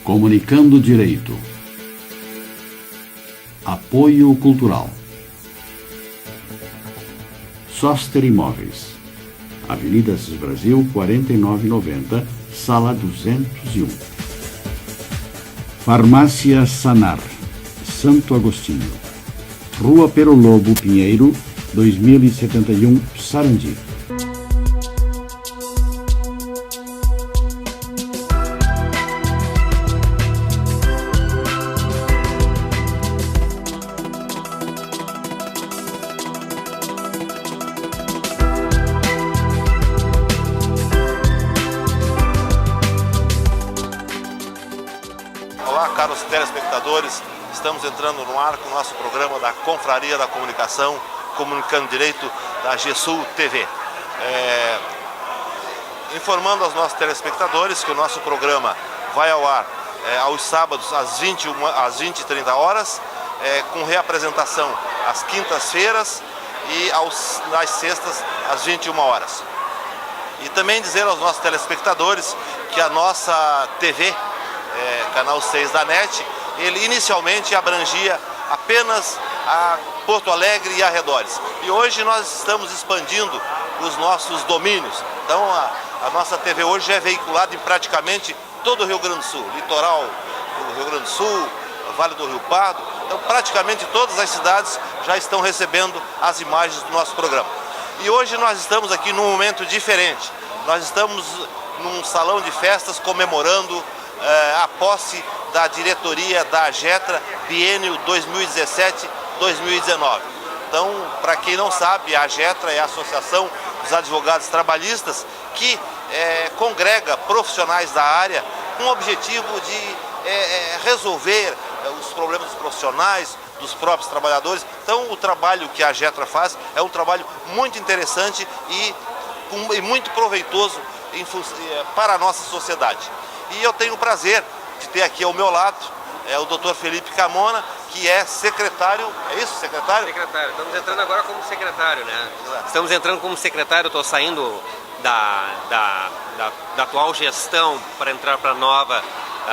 Comunicando Direito. Apoio Cultural. Soster Imóveis. Avenida Assis Brasil, 4990, Sala 201. Farmácia Sanar, Santo Agostinho. Rua Pero Lobo Pinheiro, 2071, Sarandi. Olá, caros telespectadores, estamos entrando no ar com o nosso programa da Confraria da Comunicação, Comunicando Direito, da GESUL TV. Informando aos nossos telespectadores que o nosso programa vai ao ar aos sábados às 20h30, com reapresentação às quintas-feiras e nas sextas às 21h. E também dizer aos nossos telespectadores que a nossa TV, canal 6 da NET, ele inicialmente abrangia apenas a Porto Alegre e arredores. E hoje nós estamos expandindo os nossos domínios. Então a nossa TV hoje é veiculada em praticamente todo o Rio Grande do Sul, litoral do Rio Grande do Sul, Vale do Rio Pardo. Então praticamente todas as cidades já estão recebendo as imagens do nosso programa. E hoje nós estamos aqui num momento diferente. Nós estamos num salão de festas comemorando a posse da diretoria da AGETRA, biênio 2017-2019. Então, para quem não sabe, a AGETRA é a Associação dos Advogados Trabalhistas que congrega profissionais da área com o objetivo de resolver os problemas profissionais dos próprios trabalhadores. Então, o trabalho que a AGETRA faz é um trabalho muito interessante e muito proveitoso para a nossa sociedade. E eu tenho o prazer de ter aqui ao meu lado o Dr. Felipe Camona, que é secretário, é isso, secretário? Secretário, estamos entrando agora como secretário, né? Estamos entrando como secretário, estou saindo da atual gestão para entrar para a nova,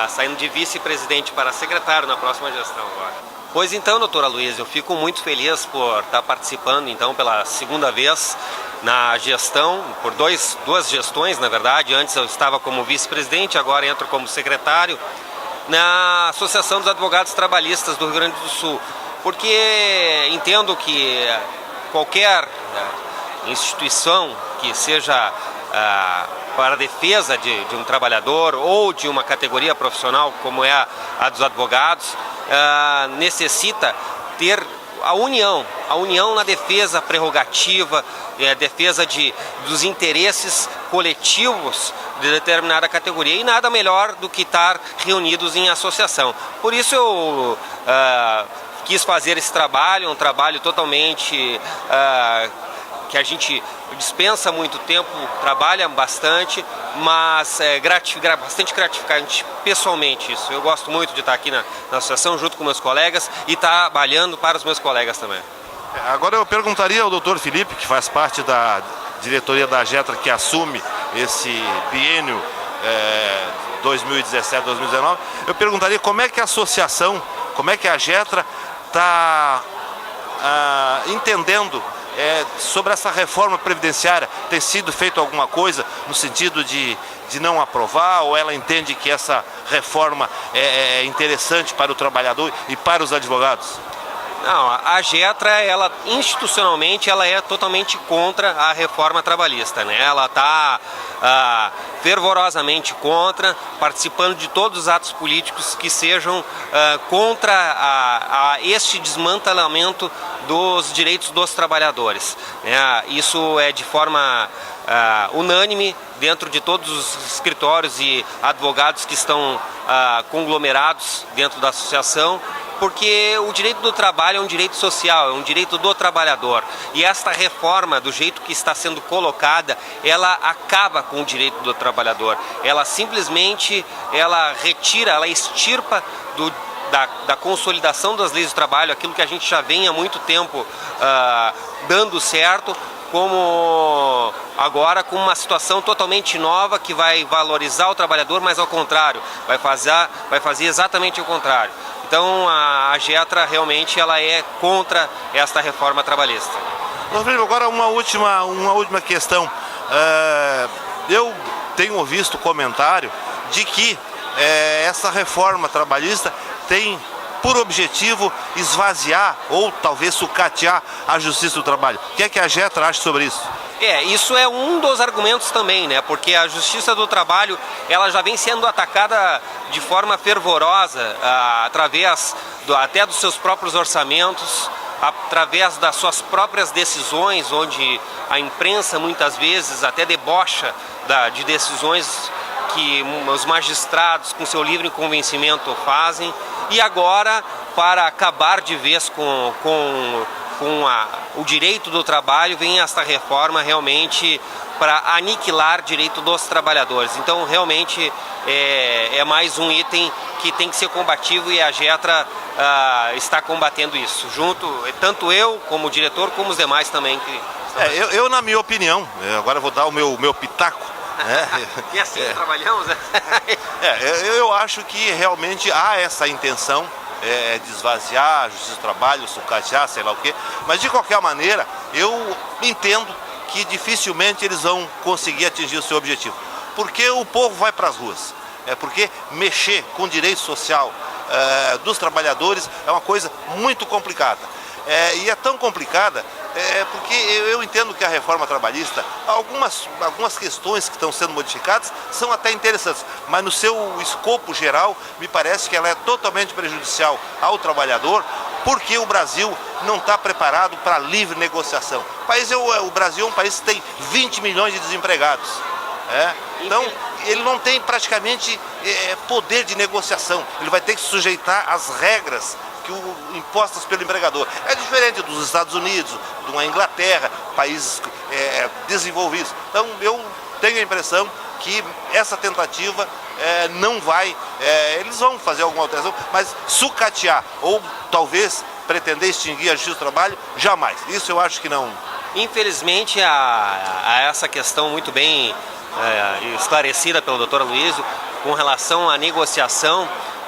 saindo de vice-presidente para secretário na próxima gestão agora. Pois então, doutora Luiz, eu fico muito feliz por estar participando então pela segunda vez na gestão, por duas gestões na verdade. Antes eu estava como vice-presidente, agora entro como secretário na Associação dos Advogados Trabalhistas do Rio Grande do Sul, porque entendo que qualquer instituição que seja para a defesa de um trabalhador ou de uma categoria profissional como é a dos advogados, necessita ter a união na defesa prerrogativa, defesa dos interesses coletivos de determinada categoria, e nada melhor do que estar reunidos em associação. Por isso eu quis fazer esse trabalho, um trabalho totalmente que a gente dispensa muito tempo, trabalha bastante, mas é bastante gratificante pessoalmente isso. Eu gosto muito de estar aqui na associação junto com meus colegas e trabalhando para os meus colegas também. Agora eu perguntaria ao Dr. Felipe, que faz parte da diretoria da AGETRA, que assume esse biênio 2017-2019, eu perguntaria como é que a associação, como é que a AGETRA está entendendo sobre essa reforma previdenciária. Tem sido feito alguma coisa no sentido de não aprovar, ou ela entende que essa reforma é interessante para o trabalhador e para os advogados? Não, a AGETRA, ela institucionalmente, ela é totalmente contra a reforma trabalhista, né? Ela está fervorosamente contra, participando de todos os atos políticos que sejam contra este desmantelamento dos direitos dos trabalhadores, né? Isso é de forma unânime dentro de todos os escritórios e advogados que estão conglomerados dentro da associação, porque o direito do trabalho é um direito social, é um direito do trabalhador. E esta reforma, do jeito que está sendo colocada, ela acaba com o direito do trabalhador. Ela simplesmente, retira, ela extirpa da consolidação das leis do trabalho, aquilo que a gente já vem há muito tempo dando certo, como agora com uma situação totalmente nova que vai valorizar o trabalhador, mas ao contrário, vai fazer exatamente o contrário. Então a Getra realmente ela é contra esta reforma trabalhista. Agora uma última questão. Eu tenho visto comentário de que essa reforma trabalhista tem por objetivo esvaziar ou talvez sucatear a Justiça do Trabalho. O que é que a Getra acha sobre isso? Isso é um dos argumentos também, né? Porque a Justiça do Trabalho ela já vem sendo atacada de forma fervorosa, através até dos seus próprios orçamentos, através das suas próprias decisões, onde a imprensa muitas vezes até debocha de decisões que os magistrados com seu livre convencimento fazem. E agora, para acabar de vez com o direito do trabalho, vem esta reforma realmente para aniquilar o direito dos trabalhadores. Então, realmente, é mais um item que tem que ser combativo e a Getra está combatendo isso. Tanto eu, como diretor, como os demais também. Eu, na minha opinião, agora vou dar o meu pitaco. E assim trabalhamos, né? Eu acho que realmente há essa intenção de esvaziar a Justiça do Trabalho, sucatear, sei lá o quê, mas de qualquer maneira eu entendo que dificilmente eles vão conseguir atingir o seu objetivo, porque o povo vai para as ruas, porque mexer com o direito social dos trabalhadores é uma coisa muito complicada. E é tão complicada porque eu entendo que a reforma trabalhista, algumas questões que estão sendo modificadas são até interessantes, mas no seu escopo geral me parece que ela é totalmente prejudicial ao trabalhador, porque o Brasil não está preparado para livre negociação. O Brasil é um país que tem 20 milhões de desempregados. Então ele não tem praticamente poder de negociação, ele vai ter que se sujeitar às regras impostas pelo empregador. É diferente dos Estados Unidos, de uma Inglaterra, países desenvolvidos. Então eu tenho a impressão que essa tentativa não vai, eles vão fazer alguma alteração, mas sucatear ou talvez pretender extinguir a Justiça do Trabalho, jamais. Isso eu acho que não. Infelizmente, essa questão muito bem esclarecida pelo Dr. Aloysio com relação à negociação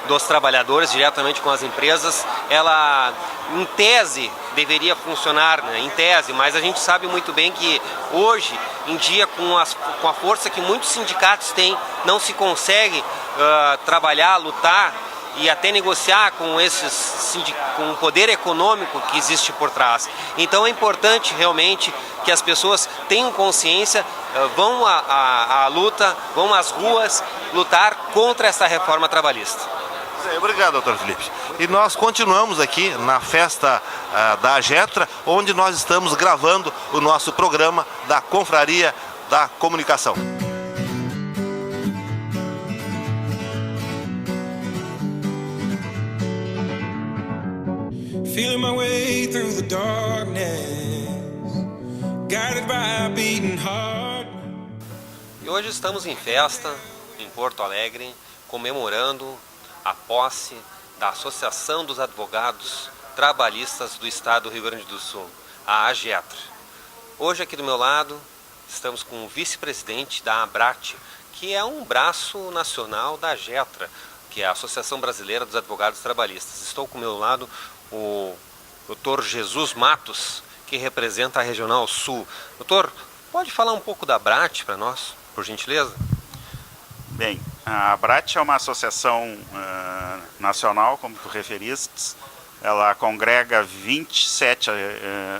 dos trabalhadores diretamente com as empresas, ela em tese deveria funcionar, né? Em tese, mas a gente sabe muito bem que hoje em dia com a força que muitos sindicatos têm, não se consegue trabalhar, lutar e até negociar com com o poder econômico que existe por trás. Então é importante realmente que as pessoas tenham consciência, vão à luta, vão às ruas lutar contra essa reforma trabalhista. Obrigado, doutor Felipe. E nós continuamos aqui na festa da Getra, onde nós estamos gravando o nosso programa da Confraria da Comunicação. Feeling my way through the darkness, guided by a beating heart. E hoje estamos em festa em Porto Alegre, comemorando a posse da Associação dos Advogados Trabalhistas do Estado do Rio Grande do Sul, a AGETRA. Hoje aqui do meu lado estamos com o vice-presidente da ABRAT, que é um braço nacional da AGETRA, que é a Associação Brasileira dos Advogados Trabalhistas. Estou com o meu lado o Dr. Jesus Matos, que representa a Regional Sul. Doutor, pode falar um pouco da ABRAT para nós, por gentileza? Bem, a ABRAT é uma associação nacional, como tu referiste. Ela congrega 27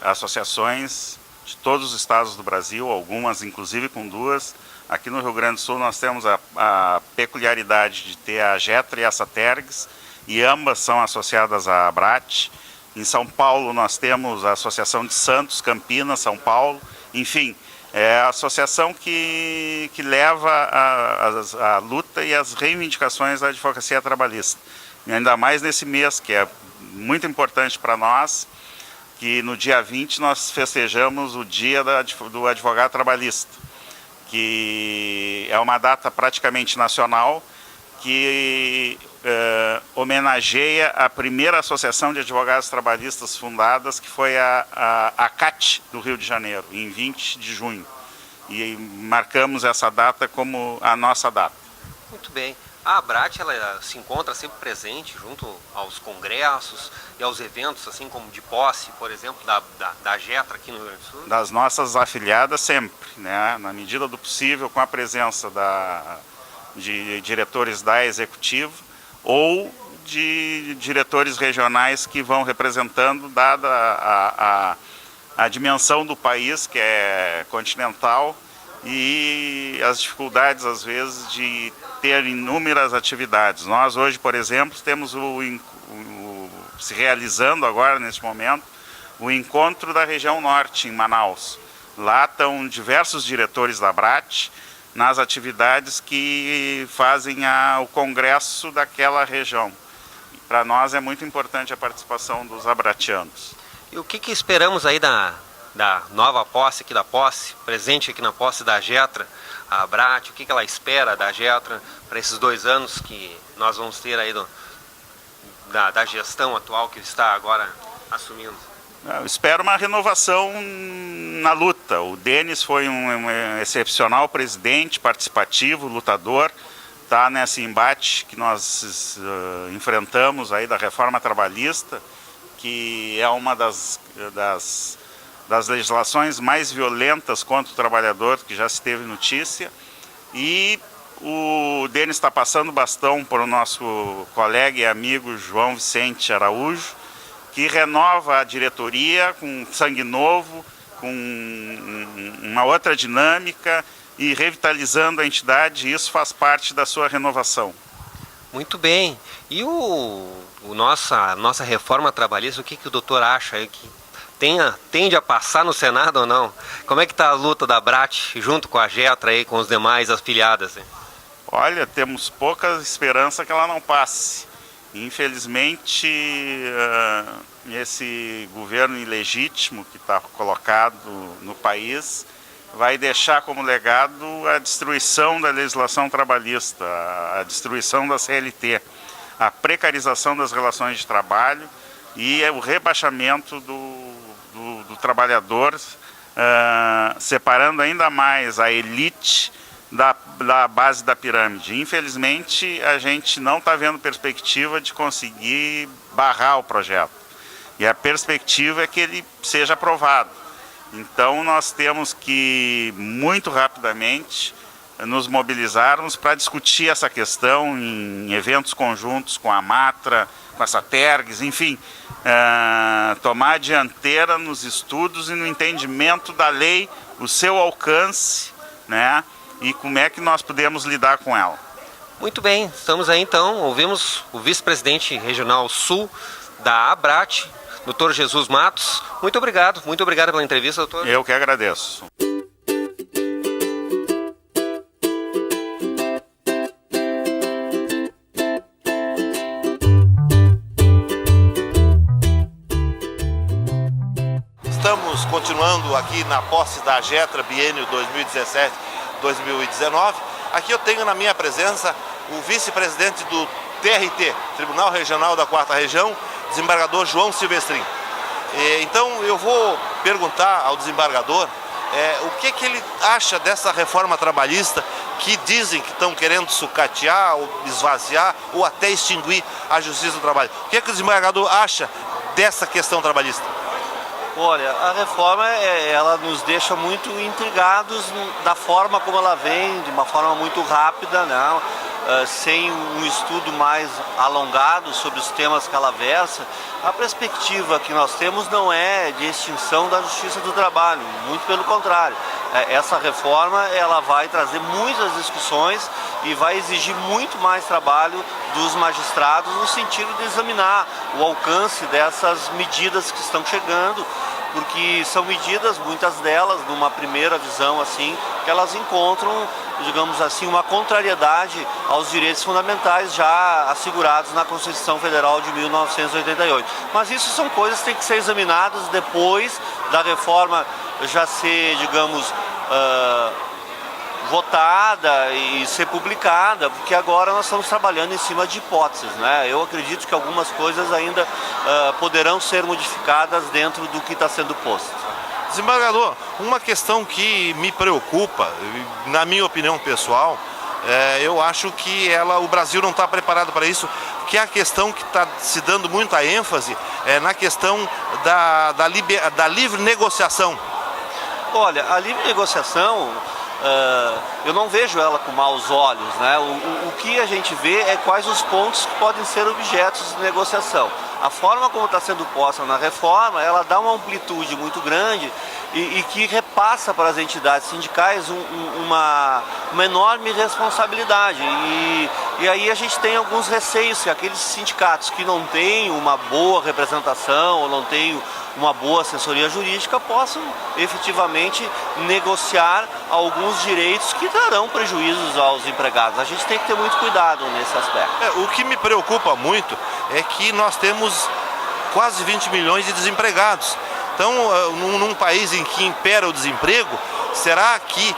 associações de todos os estados do Brasil, algumas inclusive com duas. Aqui no Rio Grande do Sul nós temos a peculiaridade de ter a AGETRA e a SATERGS, e ambas são associadas à ABRAT. Em São Paulo nós temos a Associação de Santos, Campinas, São Paulo, enfim. É a associação que leva a luta e as reivindicações da advocacia trabalhista. E ainda mais nesse mês, que é muito importante para nós, que no dia 20 nós festejamos o Dia do Advogado Trabalhista, que é uma data praticamente nacional, que homenageia a primeira associação de advogados trabalhistas fundadas, que foi a ACAT do Rio de Janeiro, em 20 de junho. E marcamos essa data como a nossa data. Muito bem. A ABRAT, ela se encontra sempre presente junto aos congressos e aos eventos, assim como de posse, por exemplo, da GETRA aqui no Rio Grande do Sul? Das nossas afiliadas sempre, né? Na medida do possível, com a presença de diretores da executiva ou de diretores regionais que vão representando, dada a dimensão do país, que é continental, e as dificuldades, às vezes, de ter inúmeras atividades. Nós hoje, por exemplo, temos se realizando agora, neste momento, o encontro da região norte, em Manaus. Lá estão diversos diretores da ABRAT nas atividades que fazem o congresso daquela região. Para nós é muito importante a participação dos abratianos. E o que esperamos aí da nova posse aqui, da posse, presente aqui na posse da GETRA, a ABRAT, o que ela espera da GETRA para esses 2 anos que nós vamos ter aí da gestão atual que está agora assumindo? Eu espero uma renovação na luta. O Denis foi um excepcional presidente, participativo, lutador. Está nesse embate que nós enfrentamos aí da reforma trabalhista, que é uma das legislações mais violentas contra o trabalhador que já se teve notícia. E o Denis está passando bastão para o nosso colega e amigo João Vicente Araújo, que renova a diretoria com sangue novo, com uma outra dinâmica e revitalizando a entidade, e isso faz parte da sua renovação. Muito bem. E nossa reforma trabalhista, o que o doutor acha aí que tende a passar no Senado ou não? Como é que está a luta da ABRAT junto com a GETRA aí, com os demais afiliadas? Olha, temos pouca esperança que ela não passe. Infelizmente, esse governo ilegítimo que está colocado no país vai deixar como legado a destruição da legislação trabalhista, a destruição da CLT, a precarização das relações de trabalho e o rebaixamento do trabalhador, separando ainda mais a elite da base da pirâmide. Infelizmente, a gente não está vendo perspectiva de conseguir barrar o projeto. E a perspectiva é que ele seja aprovado. Então, nós temos que, muito rapidamente, nos mobilizarmos para discutir essa questão em eventos conjuntos com a Matra, com a Satergs, enfim, tomar a dianteira nos estudos e no entendimento da lei, o seu alcance, né, e como é que nós podemos lidar com ela. Muito bem, estamos aí então, ouvimos o vice-presidente regional sul da ABRAT, Dr. Jesus Matos. Muito obrigado pela entrevista, doutor. Eu que agradeço. Estamos continuando aqui na posse da GETRA, biênio 2017-2019. Aqui eu tenho na minha presença o vice-presidente do TRT, Tribunal Regional da 4ª Região, desembargador João Silvestrin. Então eu vou perguntar ao desembargador o que ele acha dessa reforma trabalhista que dizem que estão querendo sucatear, ou esvaziar, ou até extinguir a Justiça do Trabalho. O que o desembargador acha dessa questão trabalhista? Olha, a reforma ela nos deixa muito intrigados da forma como ela vem, de uma forma muito rápida, né? Sem um estudo mais alongado sobre os temas que ela versa. A perspectiva que nós temos não é de extinção da Justiça do Trabalho, muito pelo contrário. Essa reforma ela vai trazer muitas discussões e vai exigir muito mais trabalho dos magistrados no sentido de examinar o alcance dessas medidas que estão chegando, porque são medidas, muitas delas, numa primeira visão assim, que elas encontram, digamos assim, uma contrariedade aos direitos fundamentais já assegurados na Constituição Federal de 1988. Mas isso são coisas que têm que ser examinadas depois da reforma já ser, digamos, votada e ser publicada, porque agora nós estamos trabalhando em cima de hipóteses, né? Eu acredito que algumas coisas ainda poderão ser modificadas dentro do que está sendo posto. Desembargador, uma questão que me preocupa, na minha opinião pessoal, eu acho que o Brasil não está preparado para isso, que é a questão que está se dando muita ênfase na questão da livre negociação. Olha, a livre negociação, eu não vejo ela com maus olhos, né? O que a gente vê é quais os pontos que podem ser objetos de negociação. A forma como está sendo posta na reforma, ela dá uma amplitude muito grande e que repassa para as entidades sindicais uma enorme responsabilidade. E aí a gente tem alguns receios que aqueles sindicatos que não têm uma boa representação ou não têm uma boa assessoria jurídica possam efetivamente negociar alguns direitos que trarão prejuízos aos empregados. A gente tem que ter muito cuidado nesse aspecto. O que me preocupa muito é que nós temos quase 20 milhões de desempregados. Então, num país em que impera o desemprego, será que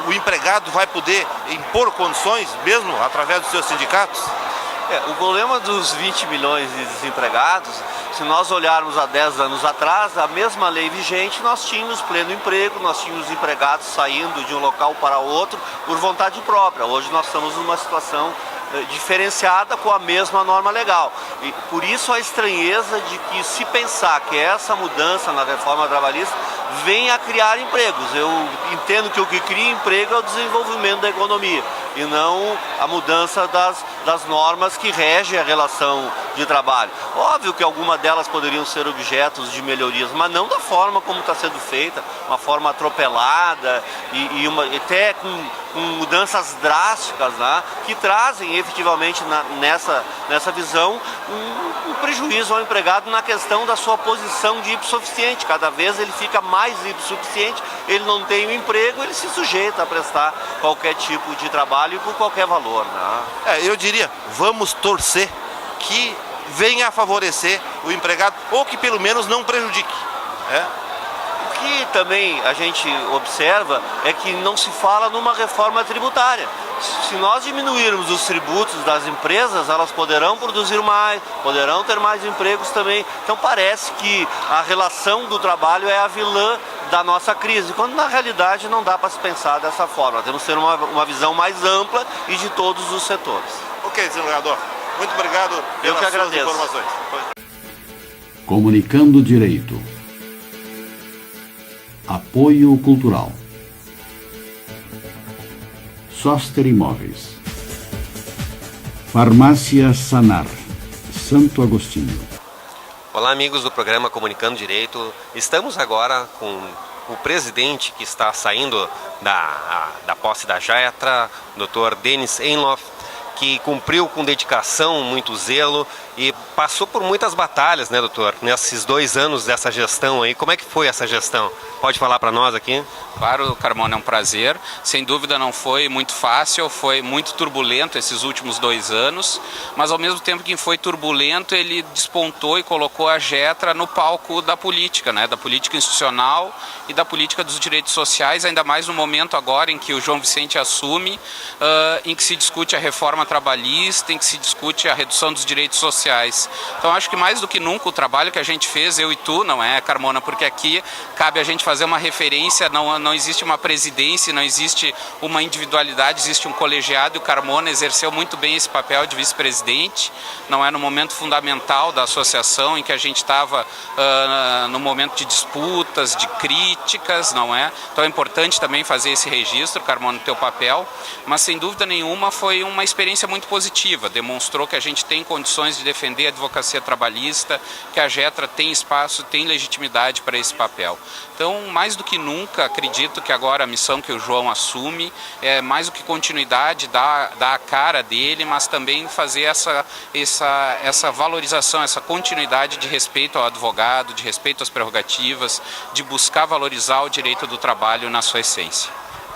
o empregado vai poder impor condições, mesmo através dos seus sindicatos? O problema dos 20 milhões de desempregados, se nós olharmos há 10 anos atrás, a mesma lei vigente, nós tínhamos pleno emprego, nós tínhamos empregados saindo de um local para outro por vontade própria. Hoje nós estamos numa situação diferenciada com a mesma norma legal. E por isso a estranheza de que se pensar que essa mudança na reforma trabalhista venha a criar empregos. Eu entendo que o que cria emprego é o desenvolvimento da economia e não a mudança das normas que regem a relação de trabalho. Óbvio que algumas delas poderiam ser objetos de melhorias, mas não da forma como está sendo feita, uma forma atropelada e até com mudanças drásticas, né, que trazem efetivamente nessa visão um prejuízo ao empregado na questão da sua posição de hipossuficiente. Cada vez ele fica mais hipossuficiente, ele não tem um emprego, ele se sujeita a prestar qualquer tipo de trabalho por qualquer valor, né? Eu diria, vamos torcer que venha a favorecer o empregado ou que pelo menos não prejudique. O que também a gente observa é que não se fala numa reforma tributária. Se nós diminuirmos os tributos das empresas, elas poderão produzir mais, poderão ter mais empregos também. Então parece que a relação do trabalho é a vilã da nossa crise, quando na realidade não dá para se pensar dessa forma. Temos que ter uma visão mais ampla e de todos os setores. Ok, desembargador. Muito obrigado pelas suas informações. Comunicando Direito. Apoio Cultural. Soster Imóveis. Farmácia Sanar, Santo Agostinho. Olá, amigos do programa Comunicando Direito. Estamos agora com o presidente que está saindo da posse da Jetra, Dr. Denis Einloff, que cumpriu com dedicação, muito zelo e passou por muitas batalhas, né, doutor? Nesses 2 anos dessa gestão aí, como é que foi essa gestão? Pode falar para nós aqui? Claro, Carmona, é um prazer. Sem dúvida não foi muito fácil, foi muito turbulento esses últimos 2 anos, mas ao mesmo tempo que foi turbulento, ele despontou e colocou a Jetra no palco da política, né, da política institucional e da política dos direitos sociais, ainda mais no momento agora em que o João Vicente assume, em que se discute a reforma trabalhista, em que se discute a redução dos direitos sociais. Então acho que mais do que nunca o trabalho que a gente fez, eu e tu, não é, Carmona, porque aqui cabe a gente fazer uma referência, não existe uma presidência, não existe uma individualidade, existe um colegiado e o Carmona exerceu muito bem esse papel de vice-presidente, não é, no momento fundamental da associação em que a gente estava no momento de disputas, de críticas, não é? Então é importante também fazer esse registro, Carmona, no teu papel, mas sem dúvida nenhuma foi uma experiência muito positiva, demonstrou que a gente tem condições de defender a advocacia trabalhista, que a Jetra tem espaço, tem legitimidade para esse papel. Então, mais do que nunca, acredito que agora a missão que o João assume é mais do que continuidade, dar a cara dele, mas também fazer essa valorização, essa continuidade de respeito ao advogado, de respeito às prerrogativas, de buscar valorizar o direito do trabalho na sua essência.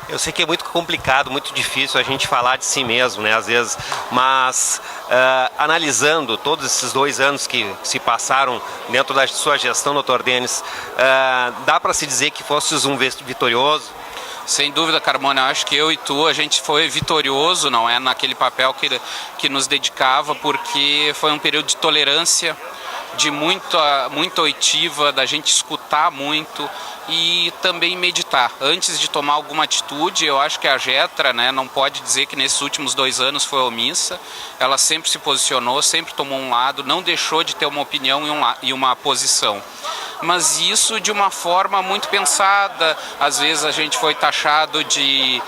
Eu sei que é muito complicado, muito difícil a gente falar de si mesmo, né, às vezes, mas analisando todos esses 2 anos que se passaram dentro da sua gestão, doutor Denis, dá para se dizer que fosses um vitorioso? Sem dúvida, Carmona, eu acho que eu e tu, a gente foi vitorioso, não é, naquele papel que nos dedicava, porque foi um período de tolerância, de muita oitiva, da gente escutar muito e também meditar. Antes de tomar alguma atitude, eu acho que a Getra, né, não pode dizer que nesses últimos 2 anos foi omissa. Ela sempre se posicionou, sempre tomou um lado, não deixou de ter uma opinião e uma posição. Mas isso de uma forma muito pensada. Às vezes a gente foi taxado de,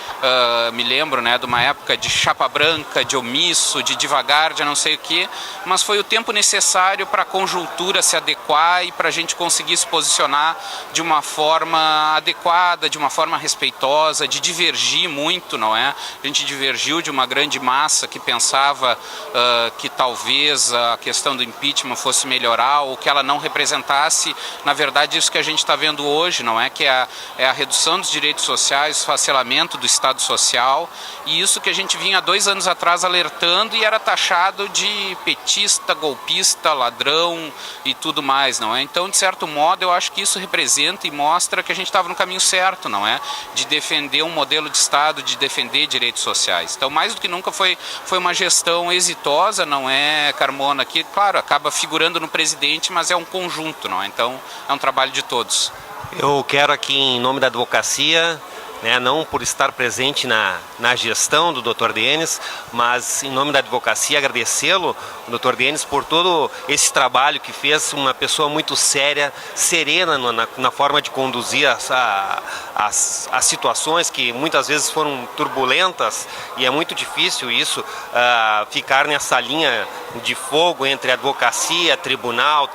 me lembro, né, de uma época de chapa branca, de omisso, de devagar, de não sei o quê, mas foi o tempo necessário para a conjuntura se adequar e para a gente conseguir se posicionar de uma forma adequada, de uma forma respeitosa, de divergir muito, não é? A gente divergiu de uma grande massa que pensava que talvez a questão do impeachment fosse melhorar ou que ela não representasse, na verdade, isso que a gente está vendo hoje, não é? Que é a redução dos direitos sociais, o esfacelamento do Estado Social, e isso que a gente vinha 2 anos atrás alertando e era taxado de petista, golpista, ladrão e tudo mais, não é? Então, de certo modo, eu acho que isso representa e mostra que a gente estava no caminho certo, não é? De defender um modelo de Estado, de defender direitos sociais. Então, mais do que nunca foi uma gestão exitosa, não é, Carmona? Que, claro, acaba figurando no presidente, mas é um conjunto, não é? Então, é um trabalho de todos. Eu quero aqui, em nome da advocacia, né, não por estar presente na gestão do Dr. Denis, mas em nome da advocacia agradecê-lo, o Dr. Denis, por todo esse trabalho que fez, uma pessoa muito séria, serena na forma de conduzir as situações que muitas vezes foram turbulentas, e é muito difícil isso, ficar nessa linha de fogo entre advocacia, tribunal,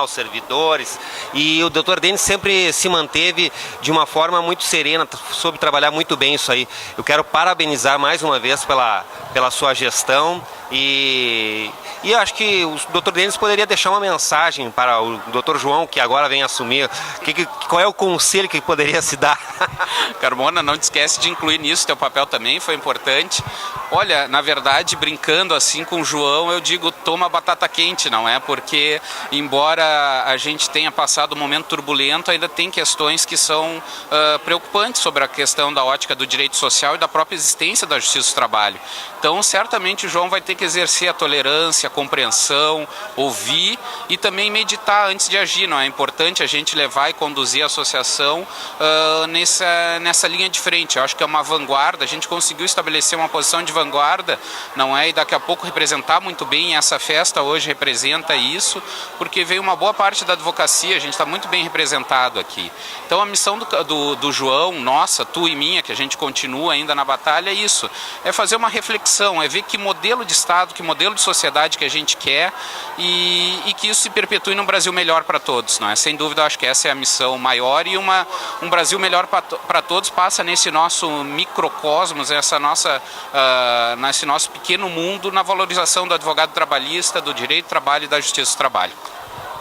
servidores, e o Dr. Denis sempre se manteve de uma forma muito serena, soube trabalhar muito bem isso aí. Eu quero parabenizar mais uma vez pela sua gestão e eu acho que o Dr. Denis poderia deixar uma mensagem para o Dr. João, que agora vem assumir. Qual é o conselho que poderia se dar? Carmona, não te esquece de incluir nisso, teu papel também foi importante. Olha, na verdade, brincando assim com o João, eu digo, toma batata quente, não é? Porque, embora a gente tenha passado um momento turbulento, ainda tem questões que são preocupantes sobre a questão da ótica do direito social e da própria existência da justiça do trabalho. Então, certamente, o João vai ter que exercer a tolerância, a compreensão, ouvir e também meditar antes de agir, não é? É importante a gente levar e conduzir a associação nessa linha de frente. Eu acho que é uma vanguarda, a gente conseguiu estabelecer uma posição de vanguarda, não é? E daqui a pouco representar muito bem, essa festa hoje representa isso, porque veio uma boa parte da advocacia, a gente está muito bem representado aqui. Então a missão do João, nossa, tu e minha, que a gente continua ainda na batalha, é isso, é fazer uma reflexão, é ver que modelo de Estado, que modelo de sociedade que a gente quer e que isso se perpetue num Brasil melhor para todos, não é? Sem dúvida, eu acho que essa é a missão maior e um Brasil melhor para todos passa nesse nosso microcosmos, nesse nosso pequeno mundo, na valorização do advogado trabalhista, do direito do trabalho e da justiça do trabalho.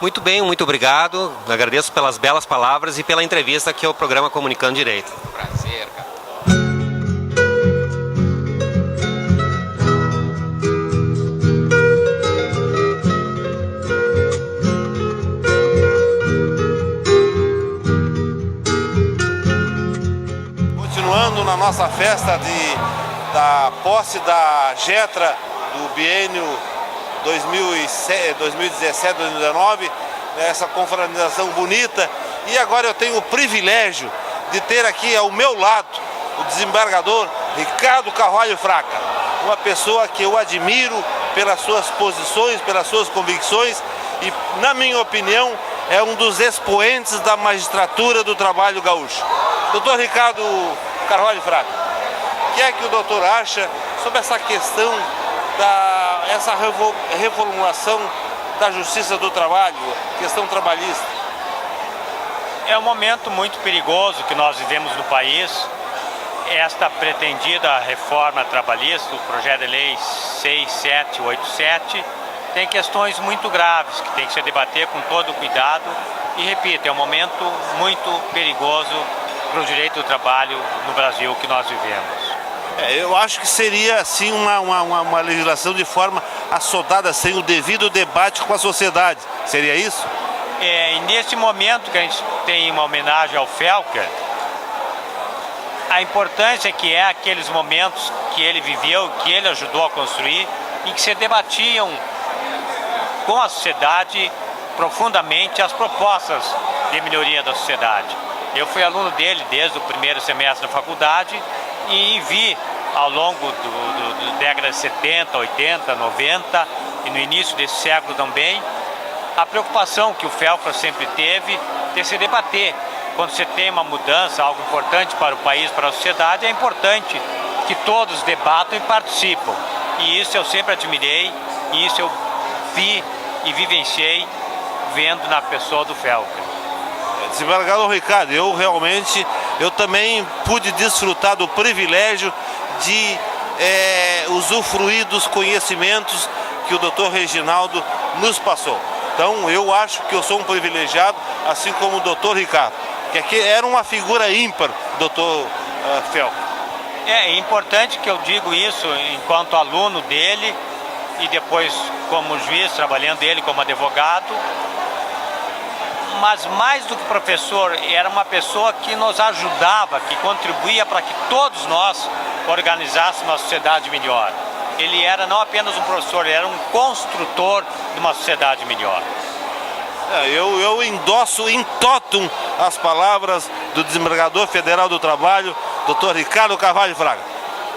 Muito bem, muito obrigado. Agradeço pelas belas palavras e pela entrevista aqui ao programa Comunicando Direito. Prazer, cara. Continuando na nossa festa da posse da Getra do biênio 2017-2019, essa confraternização bonita, e agora eu tenho o privilégio de ter aqui ao meu lado o desembargador Ricardo Carvalho Fraca, uma pessoa que eu admiro pelas suas posições, pelas suas convicções e, na minha opinião, é um dos expoentes da magistratura do trabalho gaúcho. Doutor Ricardo Carvalho Fraca, o que é que o doutor acha sobre essa questão essa reformulação da justiça do trabalho, questão trabalhista? É um momento muito perigoso que nós vivemos no país. Esta pretendida reforma trabalhista, o projeto de lei 6787, tem questões muito graves que tem que se debater com todo cuidado e, repito, é um momento muito perigoso para o direito do trabalho no Brasil que nós vivemos. Eu acho que seria, sim, uma legislação de forma assodada, sem o devido debate com a sociedade. Seria isso? E nesse momento que a gente tem uma homenagem ao Felker, a importância que é aqueles momentos que ele viveu, que ele ajudou a construir e que se debatiam com a sociedade profundamente as propostas de melhoria da sociedade. Eu fui aluno dele desde o primeiro semestre da faculdade e vi ao longo da década de 70, 80, 90 e no início desse século também, a preocupação que o Felcro sempre teve de se debater. Quando você tem uma mudança, algo importante para o país, para a sociedade, é importante que todos debatam e participam. E isso eu sempre admirei, e isso eu vi e vivenciei vendo na pessoa do Felcro. Desembargador Ricardo, eu também pude desfrutar do privilégio de usufruir dos conhecimentos que o Dr. Reginaldo nos passou. Então eu acho que eu sou um privilegiado, assim como o Dr. Ricardo, que aqui era uma figura ímpar, Dr. Felcro. É importante que eu digo isso enquanto aluno dele e depois como juiz, trabalhando ele como advogado. Mas mais do que professor, era uma pessoa que nos ajudava, que contribuía para que todos nós organizássemos uma sociedade melhor. Ele era não apenas um professor, ele era um construtor de uma sociedade melhor. Eu endosso in totum as palavras do desembargador federal do trabalho, Dr. Ricardo Carvalho Fraga.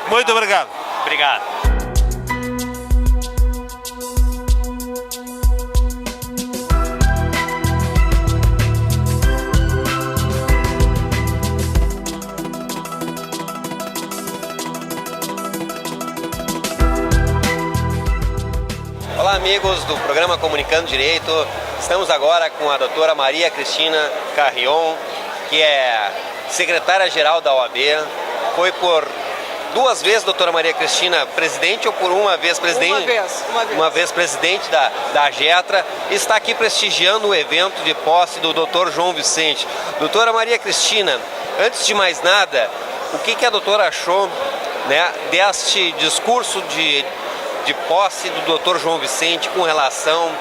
Muito obrigado. Obrigado. Olá amigos do programa Comunicando Direito, estamos agora com a doutora Maria Cristina Carrion, que é secretária-geral da OAB. Foi por duas vezes, doutora Maria Cristina, presidente ou por uma vez presidente? Uma vez presidente da AGETRA, e está aqui prestigiando o evento de posse do doutor João Vicente. Doutora Maria Cristina, antes de mais nada, o que a doutora achou, né, deste discurso de posse do Dr. João Vicente com relação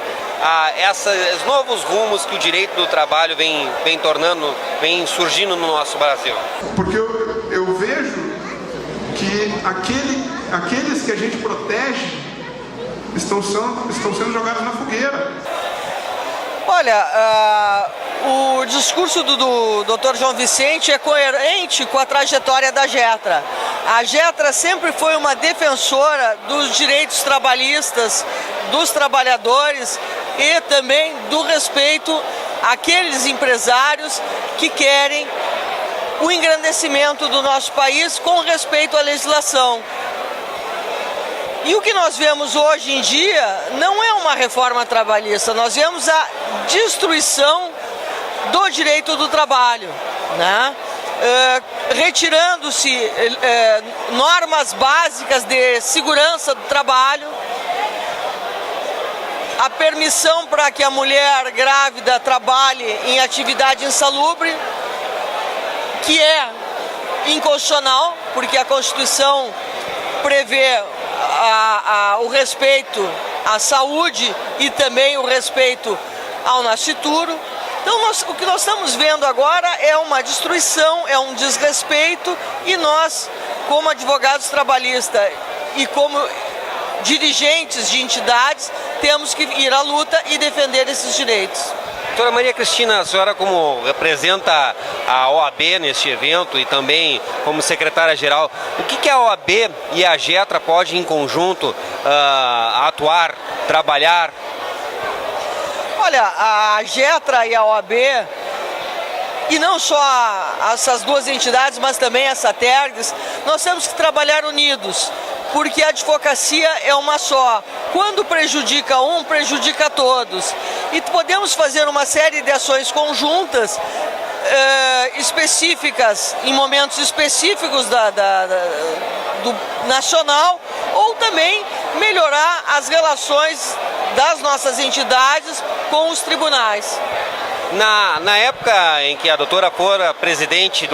a esses novos rumos que o direito do trabalho vem surgindo no nosso Brasil? Porque eu vejo que aqueles que a gente protege estão sendo jogados na fogueira. Olha, o discurso do Dr. João Vicente é coerente com a trajetória da AGETRA. A AGETRA sempre foi uma defensora dos direitos trabalhistas, dos trabalhadores e também do respeito àqueles empresários que querem o engrandecimento do nosso país com respeito à legislação. E o que nós vemos hoje em dia não é uma reforma trabalhista, nós vemos a destruição do direito do trabalho, né? Retirando-se normas básicas de segurança do trabalho, a permissão para que a mulher grávida trabalhe em atividade insalubre, que é inconstitucional, porque a Constituição prevê o respeito à saúde e também o respeito ao nascituro. Então o que nós estamos vendo agora é uma destruição, é um desrespeito, e nós, como advogados trabalhistas e como dirigentes de entidades, temos que ir à luta e defender esses direitos. Doutora Maria Cristina, a senhora como representa a OAB neste evento e também como secretária-geral, o que a OAB e a AGETRA podem em conjunto atuar, trabalhar? Olha, a AGETRA e a OAB, e não só essas duas entidades, mas também a SATERGS, nós temos que trabalhar unidos, porque a advocacia é uma só. Quando prejudica um, prejudica todos. E podemos fazer uma série de ações conjuntas, específicas, em momentos específicos do nacional, ou também melhorar as relações das nossas entidades com os tribunais. Na época em que a doutora fora presidente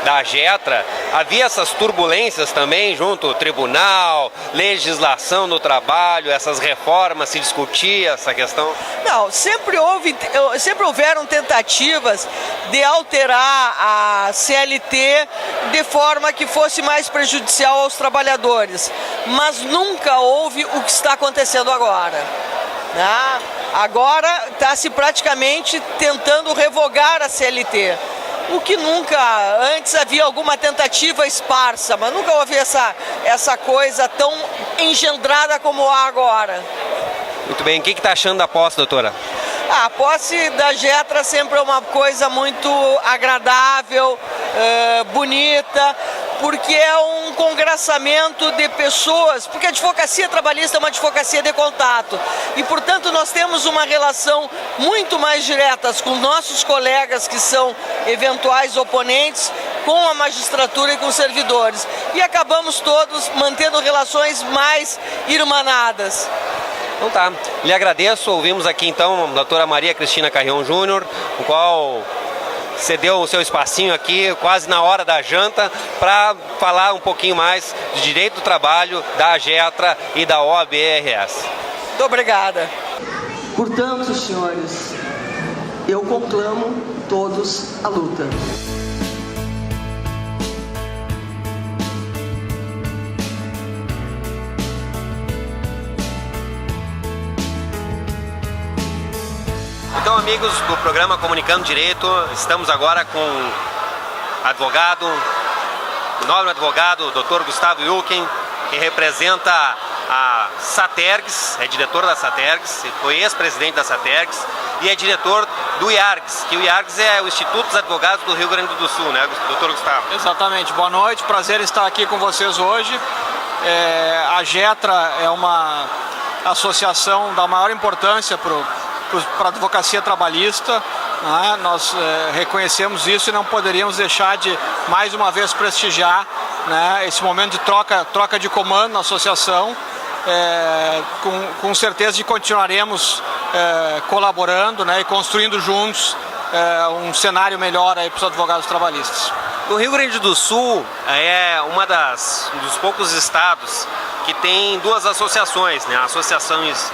da AGETRA, havia essas turbulências também junto ao tribunal, legislação do trabalho, essas reformas, se discutia essa questão? Não, sempre houveram tentativas de alterar a CLT de forma que fosse mais prejudicial aos trabalhadores, mas nunca houve o que está acontecendo agora. Agora está-se praticamente tentando revogar a CLT. O que nunca, antes havia alguma tentativa esparsa, mas nunca houve essa coisa tão engendrada como há agora. Muito bem, o que está achando da posse, doutora? A posse da AGETRA sempre é uma coisa muito agradável, bonita, porque é um congraçamento de pessoas, porque a advocacia trabalhista é uma advocacia de contato e, portanto, nós temos uma relação muito mais direta com nossos colegas que são eventuais oponentes, com a magistratura e com os servidores, e acabamos todos mantendo relações mais irmanadas. Então tá, lhe agradeço, ouvimos aqui então a doutora Maria Cristina Carrion Júnior, o qual cedeu o seu espacinho aqui quase na hora da janta para falar um pouquinho mais de direito do trabalho, da AGETRA e da OAB-RS. Muito obrigada. Portanto, senhores, eu conclamo todos a luta. Então, amigos do programa Comunicando Direito, estamos agora com o nobre advogado, Dr. Gustavo Yuken, que representa a SATERGS, é diretor da SATERGS, foi ex-presidente da SATERGS e é diretor do IARGS, que o IARGS é o Instituto dos Advogados do Rio Grande do Sul, né, Dr. Gustavo? Exatamente. Boa noite, prazer estar aqui com vocês hoje. A AGETRA é uma associação da maior importância para a advocacia trabalhista, né? Nós reconhecemos isso e não poderíamos deixar de, mais uma vez, prestigiar, né, esse momento de troca de comando na associação, com certeza de continuaremos colaborando, né, e construindo juntos um cenário melhor para os advogados trabalhistas. O Rio Grande do Sul é um dos poucos estados que tem duas associações, né? Associações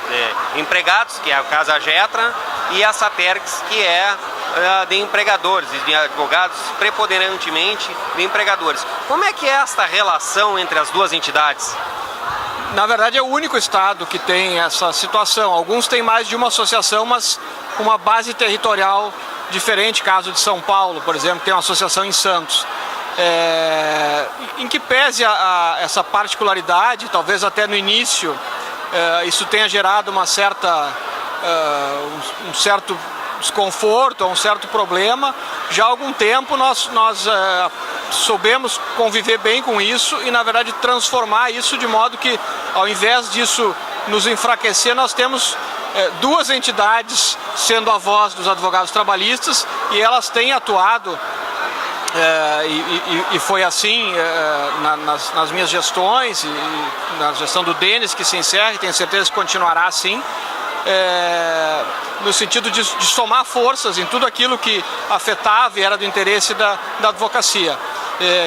de empregados, que é o caso da AGETRA, e a SATERGS, que é de empregadores, e de advogados preponderantemente de empregadores. Como é que é esta relação entre as duas entidades? Na verdade, é o único estado que tem essa situação. Alguns têm mais de uma associação, mas com uma base territorial diferente. Caso de São Paulo, por exemplo, tem uma associação em Santos. Em que pese essa particularidade, talvez até no início, isso tenha gerado um certo desconforto, um certo problema. Já há algum tempo nós soubemos conviver bem com isso e, na verdade, transformar isso de modo que, ao invés disso nos enfraquecer, nós temos duas entidades sendo a voz dos advogados trabalhistas e elas têm atuado, e foi assim nas minhas gestões e na gestão do Denis, que se encerra, e tenho certeza que continuará assim, no sentido de somar forças em tudo aquilo que afetava e era do interesse da advocacia.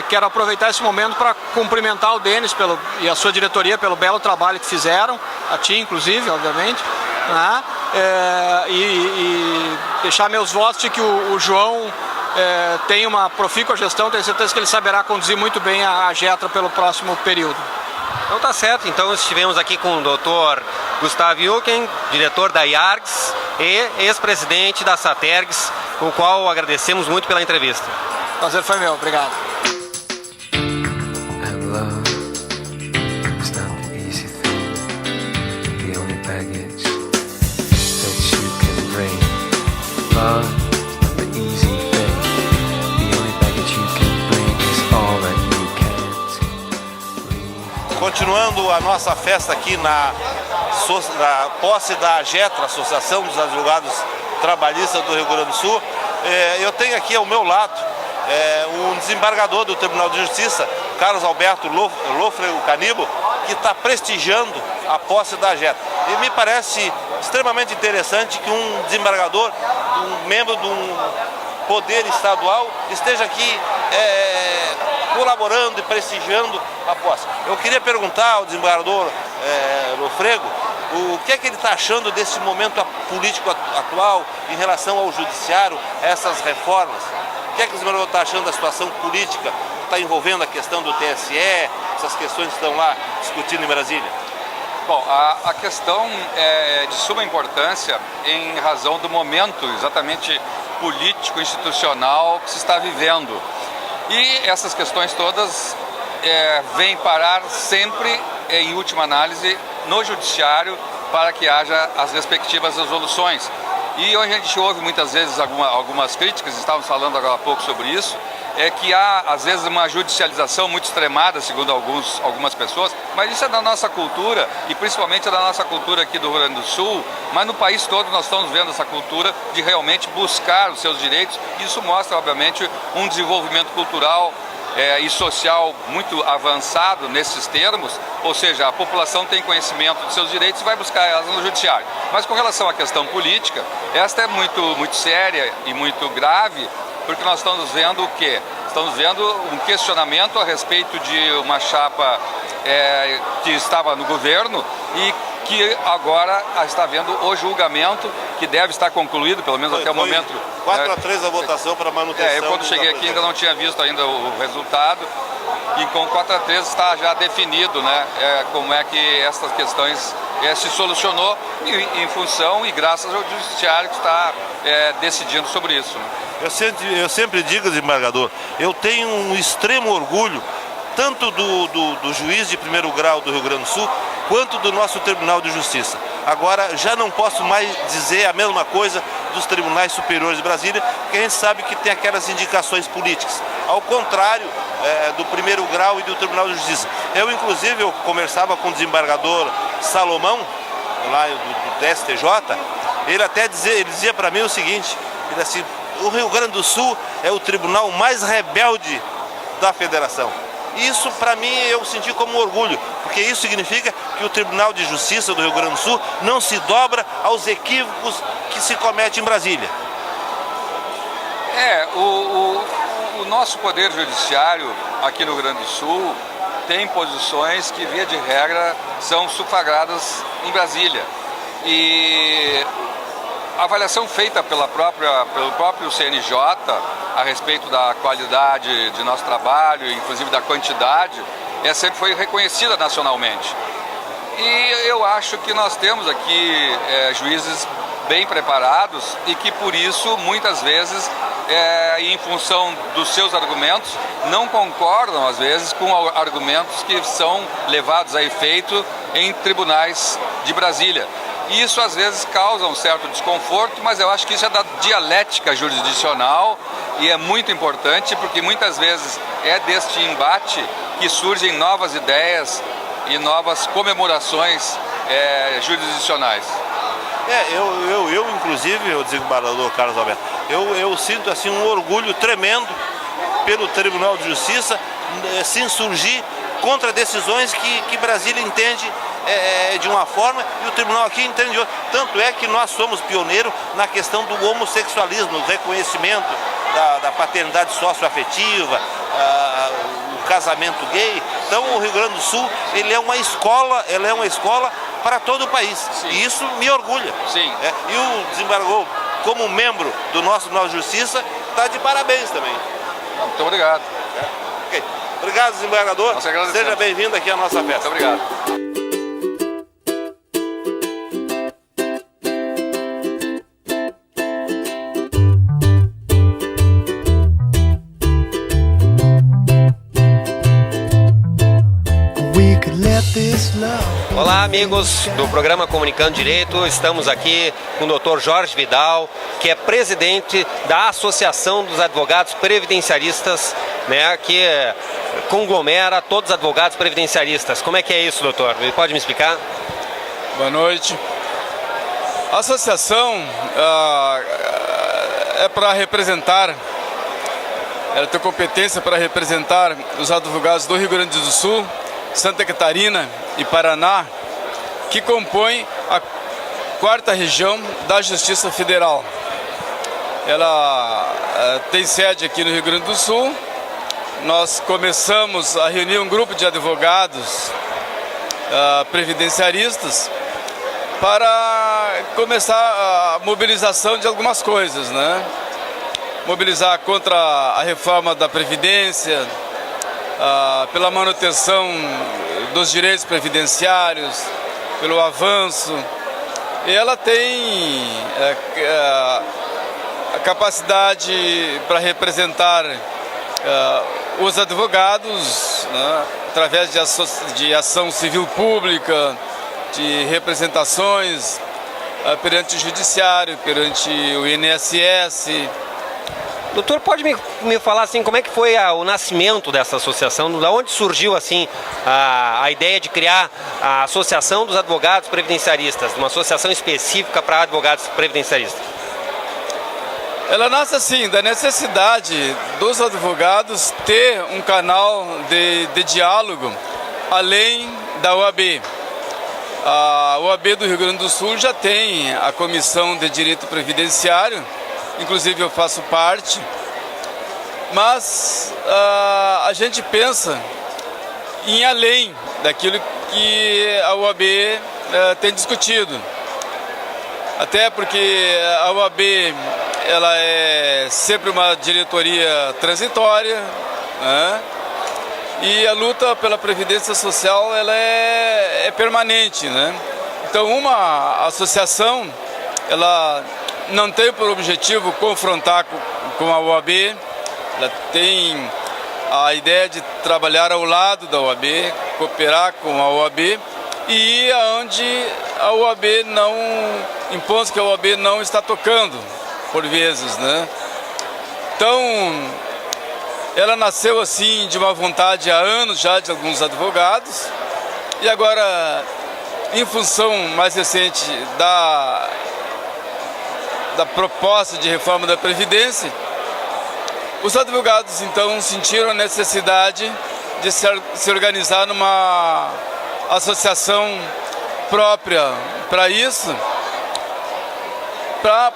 Quero aproveitar esse momento para cumprimentar o Denis e a sua diretoria pelo belo trabalho que fizeram, a ti inclusive, obviamente, né? E deixar meus votos de que o João tem uma profícua gestão. Tenho certeza que ele saberá conduzir muito bem a AGETRA pelo próximo período. Então tá certo, então estivemos aqui com o Dr. Gustavo Yuken, diretor da IARGS e ex-presidente da SATERGS, o qual agradecemos muito pela entrevista. O prazer foi meu, obrigado. Continuando a nossa festa aqui na posse da AGETRA, Associação dos Advogados Trabalhistas do Rio Grande do Sul, eu tenho aqui ao meu lado um desembargador do Tribunal de Justiça, Carlos Alberto Lofreu Canibo, que está prestigiando a posse da AGETRA. E me parece extremamente interessante que um desembargador, um membro de um poder estadual, esteja aqui colaborando e prestigiando a posse. Eu queria perguntar ao desembargador Lofrego o que é que ele está achando desse momento político atual em relação ao judiciário, essas reformas. O que é que o desembargador está achando da situação política que está envolvendo a questão do TSE, essas questões que estão lá discutindo em Brasília? Bom, a questão é de suma importância em razão do momento exatamente político, institucional que se está vivendo. E essas questões todas vêm parar sempre, em última análise, no judiciário para que haja as respectivas resoluções. E hoje a gente ouve muitas vezes algumas críticas, estávamos falando agora há pouco sobre isso, é que há às vezes uma judicialização muito extremada, segundo algumas pessoas, mas isso é da nossa cultura e principalmente é da nossa cultura aqui do Rio Grande do Sul, mas no país todo nós estamos vendo essa cultura de realmente buscar os seus direitos. Isso mostra, obviamente, um desenvolvimento cultural e social muito avançado nesses termos, ou seja, a população tem conhecimento dos seus direitos e vai buscar elas no judiciário. Mas com relação à questão política, esta é muito séria e muito grave, porque nós estamos vendo o quê? Estamos vendo um questionamento a respeito de uma chapa que estava no governo e que agora está havendo o julgamento, que deve estar concluído, pelo menos até o momento. 4-3 a votação para manutenção. Eu quando cheguei aqui ainda não tinha visto ainda o resultado, e com 4-3 está já definido, né, como é que essas questões se solucionou em função e graças ao judiciário que está decidindo sobre isso. Né? Eu sempre digo, desembargador, eu tenho um extremo orgulho tanto do juiz de primeiro grau do Rio Grande do Sul, quanto do nosso Tribunal de Justiça. Agora, já não posso mais dizer a mesma coisa dos tribunais superiores de Brasília, porque a gente sabe que tem aquelas indicações políticas. Ao contrário do primeiro grau e do Tribunal de Justiça. Inclusive, eu conversava com o desembargador Salomão, lá do STJ, ele dizia para mim o seguinte, ele assim, o Rio Grande do Sul é o tribunal mais rebelde da federação. Isso, para mim, eu senti como um orgulho, porque isso significa que o Tribunal de Justiça do Rio Grande do Sul não se dobra aos equívocos que se cometem em Brasília. O nosso Poder Judiciário aqui no Rio Grande do Sul tem posições que, via de regra, são sufragradas em Brasília. E a avaliação feita pelo próprio CNJ a respeito da qualidade de nosso trabalho, inclusive da quantidade, sempre foi reconhecida nacionalmente. E eu acho que nós temos aqui juízes bem preparados e que, por isso, muitas vezes, em função dos seus argumentos, não concordam, às vezes, com argumentos que são levados a efeito em tribunais de Brasília. Isso, às vezes, causa um certo desconforto, mas eu acho que isso é da dialética jurisdicional e é muito importante, porque muitas vezes é deste embate que surgem novas ideias e novas comemorações jurisdicionais. Inclusive, o desembargador Carlos Alberto, eu sinto assim um orgulho tremendo pelo Tribunal de Justiça se insurgir contra decisões que Brasília entende de uma forma e o tribunal aqui entende de outra. Tanto é que nós somos pioneiros na questão do homossexualismo, o reconhecimento da paternidade socioafetiva, o casamento gay. Então o Rio Grande do Sul ele é uma escola para todo o país. Sim. E isso me orgulha. Sim. E o desembargador, como membro do nosso Tribunal de Justiça, está de parabéns também. Muito obrigado. Okay. Obrigado, desembargador. Seja bem-vindo aqui à nossa festa. Muito obrigado. Olá, amigos do programa Comunicando Direito. Estamos aqui com o Dr. Jorge Vidal, que é presidente da Associação dos Advogados Previdenciaristas, né, que conglomera todos os advogados previdenciaristas. Como é que é isso, doutor? Ele pode me explicar? Boa noite. A associação é para representar, ela tem competência para representar os advogados do Rio Grande do Sul, Santa Catarina e Paraná, que compõem a 4ª região da Justiça Federal. Ela tem sede aqui no Rio Grande do Sul nós começamos a reunir um grupo de advogados previdenciaristas para começar a mobilização de algumas coisas, né? Mobilizar contra a reforma da Previdência, pela manutenção dos direitos previdenciários, pelo avanço. E ela tem a capacidade para representar os advogados, né, através de ação civil pública, de representações perante o Judiciário, perante o INSS. Doutor, pode me falar assim, como é que foi o nascimento dessa associação? Da onde surgiu assim a ideia de criar a Associação dos Advogados Previdenciaristas, uma associação específica para advogados previdenciaristas? Ela nasce assim, da necessidade dos advogados ter um canal de diálogo além da OAB. A OAB do Rio Grande do Sul já tem a Comissão de Direito Previdenciário, inclusive eu faço parte, mas a gente pensa em além daquilo que a OAB tem discutido. Até porque a OAB ela é sempre uma diretoria transitória, né? E a luta pela Previdência Social ela é permanente, né? Então uma associação ela não tem por objetivo confrontar com a OAB, ela tem a ideia de trabalhar ao lado da OAB, cooperar com a OAB e ir aonde a OAB não, em pontos que a OAB não está tocando, por vezes, né? Então, ela nasceu assim de uma vontade há anos já de alguns advogados e agora, em função mais recente da proposta de reforma da Previdência, os advogados então sentiram a necessidade de se organizar numa associação própria para isso, para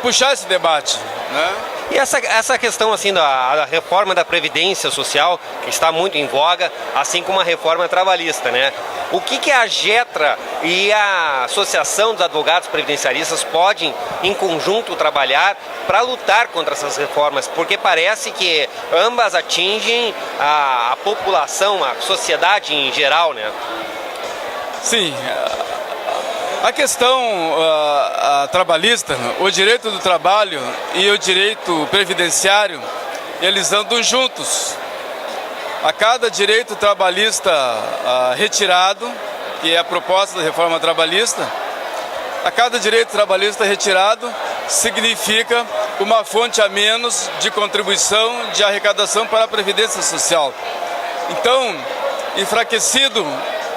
puxar esse debate, né? E essa questão assim da reforma da Previdência Social, que está muito em voga, assim como a reforma trabalhista, né? O que a GETRA e a Associação dos Advogados Previdenciaristas podem, em conjunto, trabalhar para lutar contra essas reformas? Porque parece que ambas atingem a população, a sociedade em geral, né? Sim. A questão trabalhista, o direito do trabalho e o direito previdenciário, eles andam juntos. A cada direito trabalhista retirado, que é a proposta da reforma trabalhista, a cada direito trabalhista retirado significa uma fonte a menos de contribuição, de arrecadação para a Previdência Social. Então, enfraquecido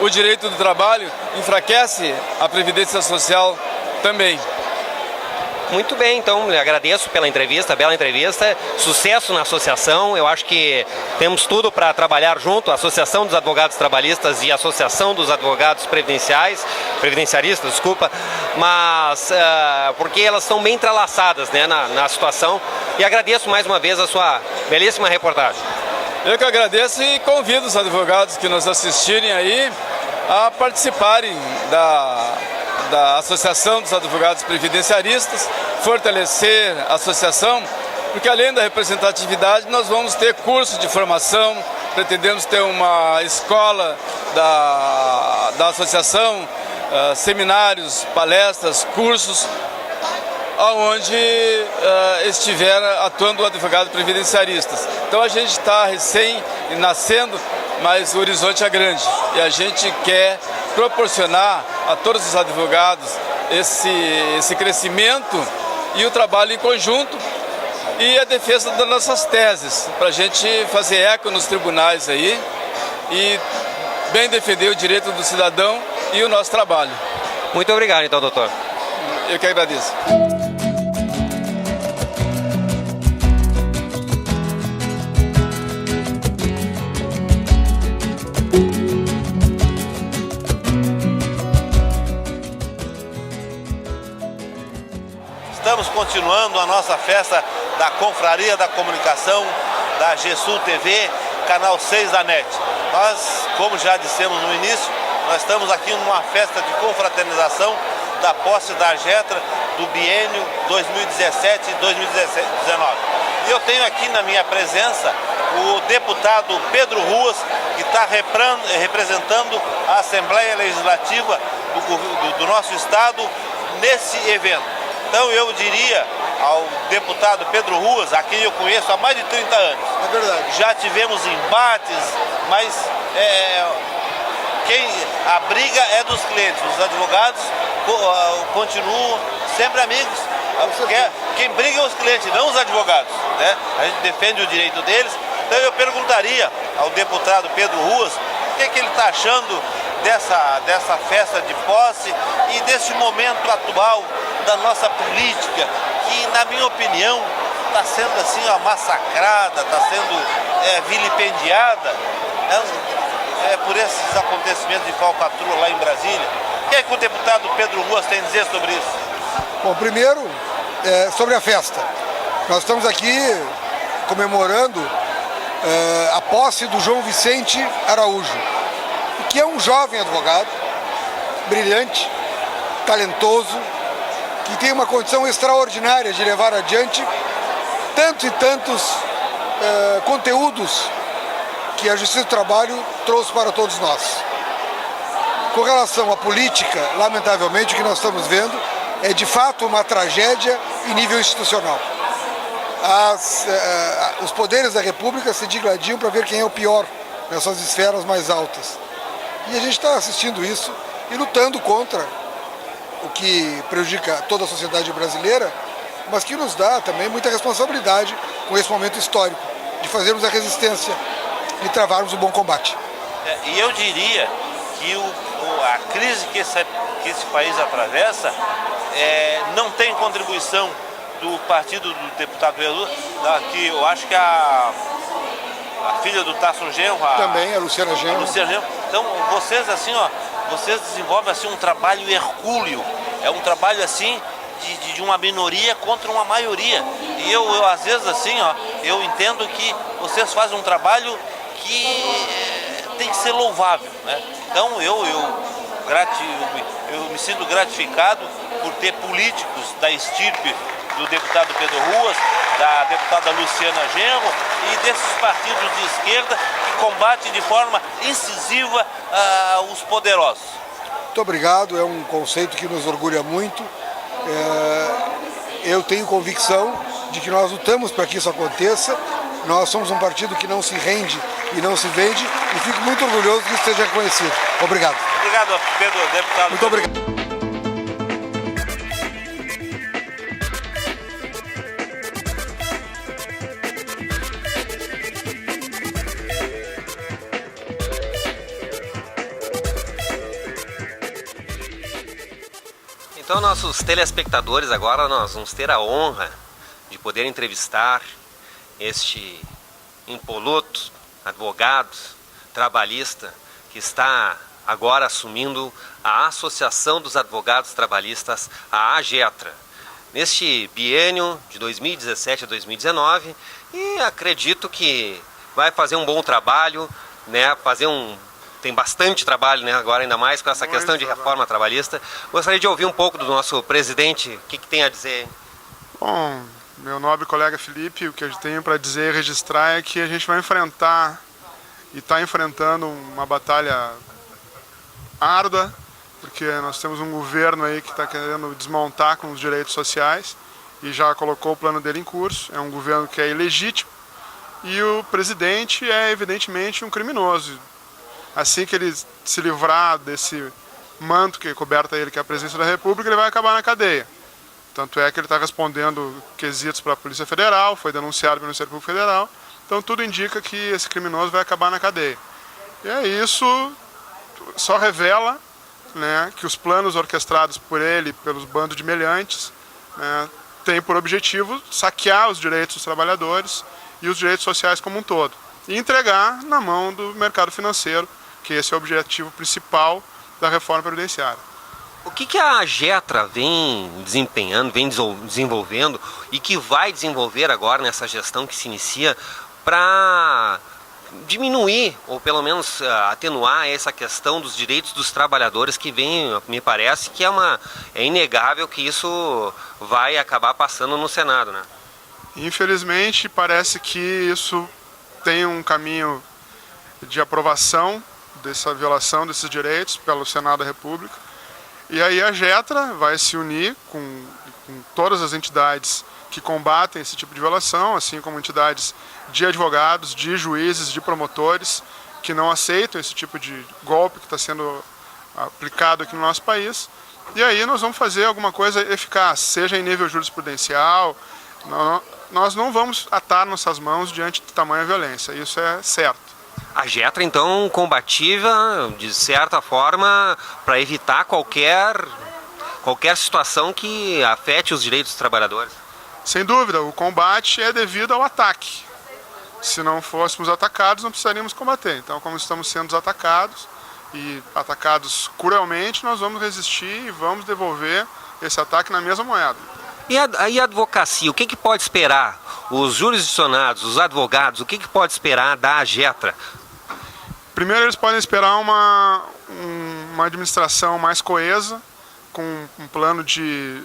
o direito do trabalho, enfraquece a Previdência Social também. Muito bem, então lhe agradeço pela entrevista, bela entrevista, sucesso na associação. Eu acho que temos tudo para trabalhar junto, a Associação dos Advogados Trabalhistas e a Associação dos Advogados Previdenciaristas, desculpa, mas porque elas estão bem entrelaçadas, né, na situação, e agradeço mais uma vez a sua belíssima reportagem. Eu que agradeço e convido os advogados que nos assistirem aí a participarem da Associação dos Advogados Previdenciaristas, fortalecer a associação, porque além da representatividade nós vamos ter curso de formação, pretendemos ter uma escola da associação, seminários, palestras, cursos, onde estiver atuando o advogado previdenciarista. Então a gente está recém nascendo, mas o horizonte é grande e a gente quer proporcionar a todos os advogados esse crescimento e o trabalho em conjunto e a defesa das nossas teses, para a gente fazer eco nos tribunais aí e bem defender o direito do cidadão e o nosso trabalho. Muito obrigado então, doutor. Eu que agradeço. Estamos continuando a nossa festa da Confraria da Comunicação da GSul TV, canal 6 da NET. Nós, como já dissemos no início, nós estamos aqui numa festa de confraternização da posse da AGETRA do biênio 2017 e 2019. E eu tenho aqui na minha presença o deputado Pedro Ruas, que está representando a Assembleia Legislativa do nosso estado nesse evento. Então eu diria ao deputado Pedro Ruas, a quem eu conheço há mais de 30 anos. É verdade. Já tivemos embates, mas a briga é dos clientes. Os advogados continuam sempre amigos. Quem briga é os clientes, não os advogados, né? A gente defende o direito deles. Então eu perguntaria ao deputado Pedro Ruas o que ele está achando dessa festa de posse e desse momento atual da nossa política, que na minha opinião está sendo assim massacrada, está sendo vilipendiada por esses acontecimentos de falcatrua lá em Brasília. O que é que o deputado Pedro Ruas tem a dizer sobre isso? Bom, primeiro, sobre a festa. Nós estamos aqui comemorando a posse do João Vicente Araújo, que é um jovem advogado, brilhante, talentoso, que tem uma condição extraordinária de levar adiante tantos e tantos conteúdos que a Justiça do Trabalho trouxe para todos nós. Com relação à política, lamentavelmente, o que nós estamos vendo é de fato uma tragédia em nível institucional. Os poderes da República se digladiam para ver quem é o pior nessas esferas mais altas. E a gente está assistindo isso e lutando contra o que prejudica toda a sociedade brasileira, mas que nos dá também muita responsabilidade com esse momento histórico, de fazermos a resistência e travarmos o bom combate. E eu diria que a crise que esse país atravessa não tem contribuição do partido do deputado Pedro, que eu acho que a filha do Tasso Genro, também a Luciana Genro. Então vocês vocês desenvolvem assim um trabalho hercúleo, é um trabalho assim de uma minoria contra uma maioria. E eu às vezes eu entendo que vocês fazem um trabalho que tem que ser louvável, né? Então eu me sinto gratificado por ter políticos da estirpe do deputado Pedro Ruas, da deputada Luciana Genro e desses partidos de esquerda que combatem de forma incisiva os poderosos. Muito obrigado, é um conceito que nos orgulha muito. Eu tenho convicção de que nós lutamos para que isso aconteça. Nós somos um partido que não se rende e não se vende e fico muito orgulhoso que isso seja reconhecido. Obrigado. Obrigado, Pedro, deputado. Muito obrigado. Então, nossos telespectadores, agora nós vamos ter a honra de poder entrevistar este impoluto advogado trabalhista que está agora assumindo a Associação dos Advogados Trabalhistas, a AGETRA, neste biênio de 2017 a 2019, e acredito que vai fazer um bom trabalho, né? Tem bastante trabalho, né? Agora ainda mais com essa questão de reforma trabalhista. Gostaria de ouvir um pouco do nosso presidente, o que tem a dizer? Bom, meu nobre colega Felipe, o que eu tenho para dizer e registrar é que a gente vai enfrentar e está enfrentando uma batalha árdua, porque nós temos um governo aí que está querendo desmontar com os direitos sociais e já colocou o plano dele em curso. É um governo que é ilegítimo e o presidente é evidentemente um criminoso. Assim que ele se livrar desse manto que coberta ele, que é a presidência da República, ele vai acabar na cadeia. Tanto é que ele está respondendo quesitos para a Polícia Federal, foi denunciado pelo Ministério Público Federal. Então tudo indica que esse criminoso vai acabar na cadeia. E isso só revela, né, que os planos orquestrados por ele, pelos bandos de meliantes, né, têm por objetivo saquear os direitos dos trabalhadores e os direitos sociais como um todo. E entregar na mão do mercado financeiro, que esse é o objetivo principal da reforma previdenciária. O que a AGETRA vem desempenhando, vem desenvolvendo e que vai desenvolver agora nessa gestão que se inicia para diminuir, ou pelo menos atenuar essa questão dos direitos dos trabalhadores que vem, me parece que é inegável que isso vai acabar passando no Senado, né? Infelizmente, parece que isso tem um caminho de aprovação dessa violação desses direitos pelo Senado da República. E aí a Getra vai se unir com todas as entidades que combatem esse tipo de violação, assim como entidades de advogados, de juízes, de promotores, que não aceitam esse tipo de golpe que está sendo aplicado aqui no nosso país. E aí nós vamos fazer alguma coisa eficaz, seja em nível jurisprudencial. Nós não vamos atar nossas mãos diante de tamanha violência, isso é certo. A Getra, então, combativa, de certa forma, para evitar qualquer situação que afete os direitos dos trabalhadores? Sem dúvida, o combate é devido ao ataque. Se não fôssemos atacados, não precisaríamos combater. Então, como estamos sendo atacados, e atacados cruelmente, nós vamos resistir e vamos devolver esse ataque na mesma moeda. E a advocacia, o que pode esperar? Os jurisdicionados, os advogados, o que pode esperar da Getra? Primeiro, eles podem esperar uma administração mais coesa, com um plano de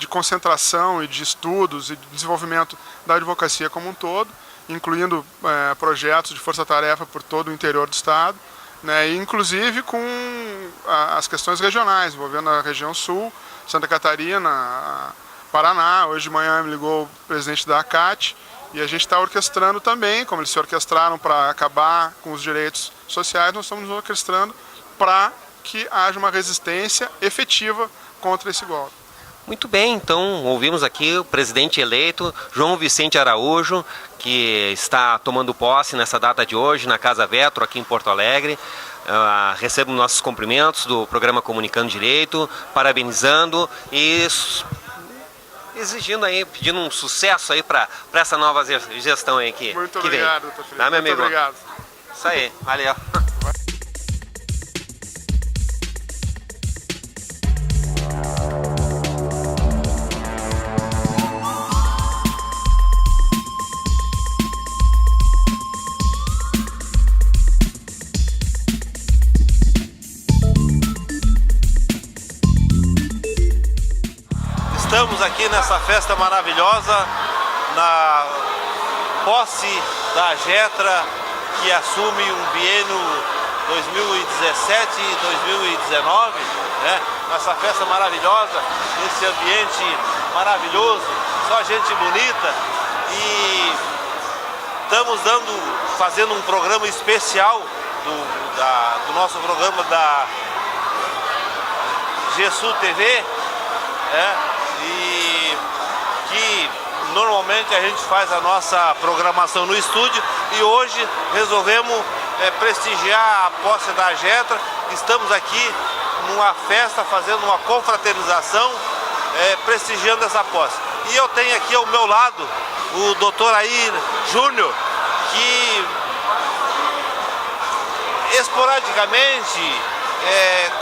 concentração e de estudos e de desenvolvimento da advocacia como um todo, incluindo projetos de força-tarefa por todo o interior do estado, né, e inclusive com as questões regionais, envolvendo a região sul, Santa Catarina, Paraná. Hoje de manhã me ligou o presidente da ACAT e a gente está orquestrando também, como eles se orquestraram para acabar com os direitos sociais, nós estamos orquestrando para que haja uma resistência efetiva contra esse golpe. Muito bem, então ouvimos aqui o presidente eleito, João Vicente Araújo, que está tomando posse nessa data de hoje na Casa Vetro, aqui em Porto Alegre. Recebo nossos cumprimentos do programa Comunicando Direito, parabenizando e exigindo aí, pedindo um sucesso aí para essa nova gestão aí que Muito que obrigado, vem. doutor Felipe. Tá, meu amigo? Muito obrigado. Isso aí, valeu. Estamos aqui nessa festa maravilhosa, na posse da Getra, que assume um biênio 2017-2019, né? Nessa festa maravilhosa, nesse ambiente maravilhoso, só gente bonita, e estamos fazendo um programa especial do nosso programa da GSU TV, né? E que normalmente a gente faz a nossa programação no estúdio, e hoje resolvemos prestigiar a posse da Getra. Estamos aqui numa festa, fazendo uma confraternização, prestigiando essa posse. E eu tenho aqui ao meu lado o Dr. Air Júnior, que esporadicamente,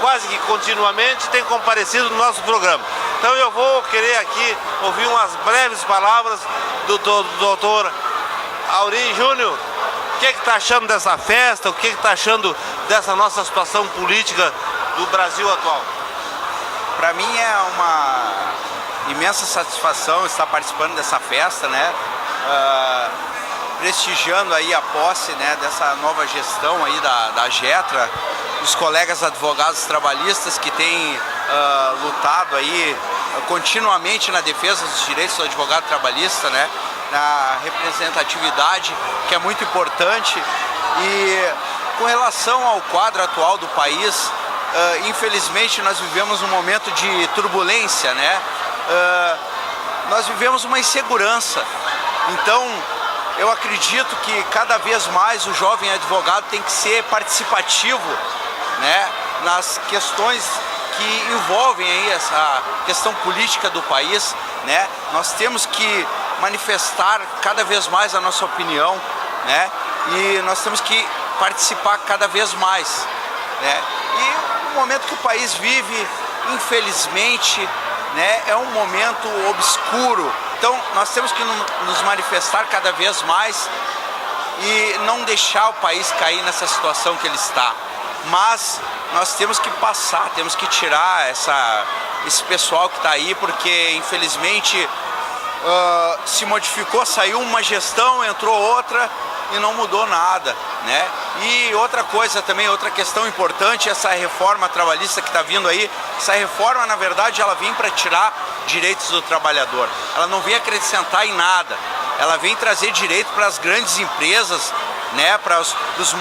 quase que continuamente, tem comparecido no nosso programa. Então eu vou querer aqui ouvir umas breves palavras do doutor Air Júnior. O que está achando dessa festa? O que está achando dessa nossa situação política do Brasil atual? Para mim é uma imensa satisfação estar participando dessa festa, né? Prestigiando aí a posse, né, dessa nova gestão aí da Getra, os colegas advogados trabalhistas que têm lutado aí continuamente na defesa dos direitos do advogado trabalhista, né, na representatividade, que é muito importante. E com relação ao quadro atual do país, infelizmente nós vivemos um momento de turbulência, né? Nós vivemos uma insegurança. Então, eu acredito que cada vez mais o jovem advogado tem que ser participativo, né, nas questões que envolvem aí essa questão política do país, né? Nós temos que manifestar cada vez mais a nossa opinião, né? E nós temos que participar cada vez mais, né? E o momento que o país vive, infelizmente, né, é um momento obscuro, Então nós temos que nos manifestar cada vez mais e não deixar o país cair nessa situação que ele está. Mas nós temos que passar, temos que tirar esse pessoal que está aí, porque infelizmente se modificou, saiu uma gestão, entrou outra e não mudou nada, né? E outra coisa também, outra questão importante, essa reforma trabalhista que está vindo aí, essa reforma na verdade ela vem para tirar direitos do trabalhador, ela não vem acrescentar em nada, ela vem trazer direito para as grandes empresas, né? Para os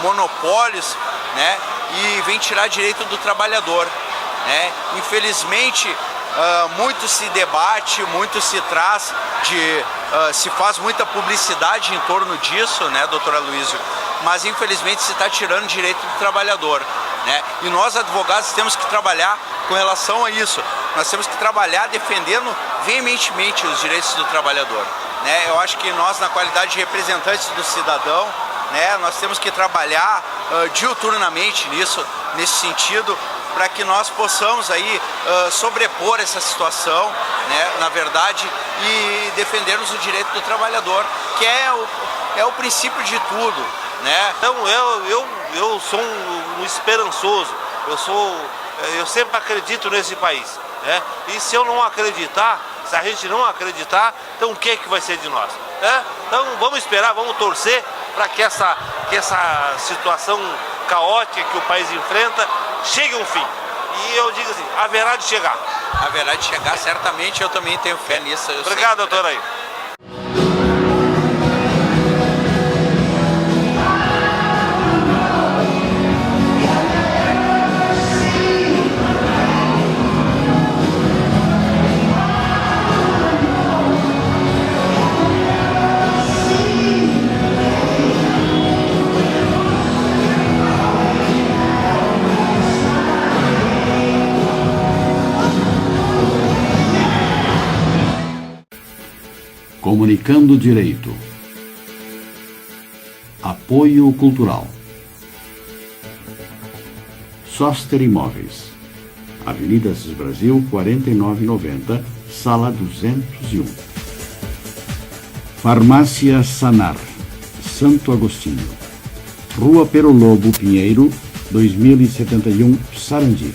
monopólios, né? E vem tirar direito do trabalhador, né? Infelizmente muito se debate, muito se traz se faz muita publicidade em torno disso, né, doutor Aloysio? Mas infelizmente se está tirando direito do trabalhador, né? E nós advogados temos que trabalhar com relação a isso. Nós temos que trabalhar defendendo veementemente os direitos do trabalhador, né? Eu acho que nós, na qualidade de representantes do cidadão, né, nós temos que trabalhar diuturnamente nesse sentido, para que nós possamos aí sobrepor essa situação, né, na verdade, e defendermos o direito do trabalhador, que é o princípio de tudo, né? Então eu sou um esperançoso, eu sempre acredito nesse país, né? E se eu não acreditar, se a gente não acreditar, então o que vai ser de nós? Então vamos esperar, vamos torcer para que essa situação caótica que o país enfrenta chegue a um fim. E eu digo assim, haverá de chegar. Haverá de chegar, certamente, eu também tenho fé nisso. Obrigado, doutor aí. Comunicando Direito. Apoio Cultural. Soster Imóveis. Avenida Assis Brasil, 4990, Sala 201. Farmácia Sanar, Santo Agostinho. Rua Pero Lobo Pinheiro, 2071, Sarandi.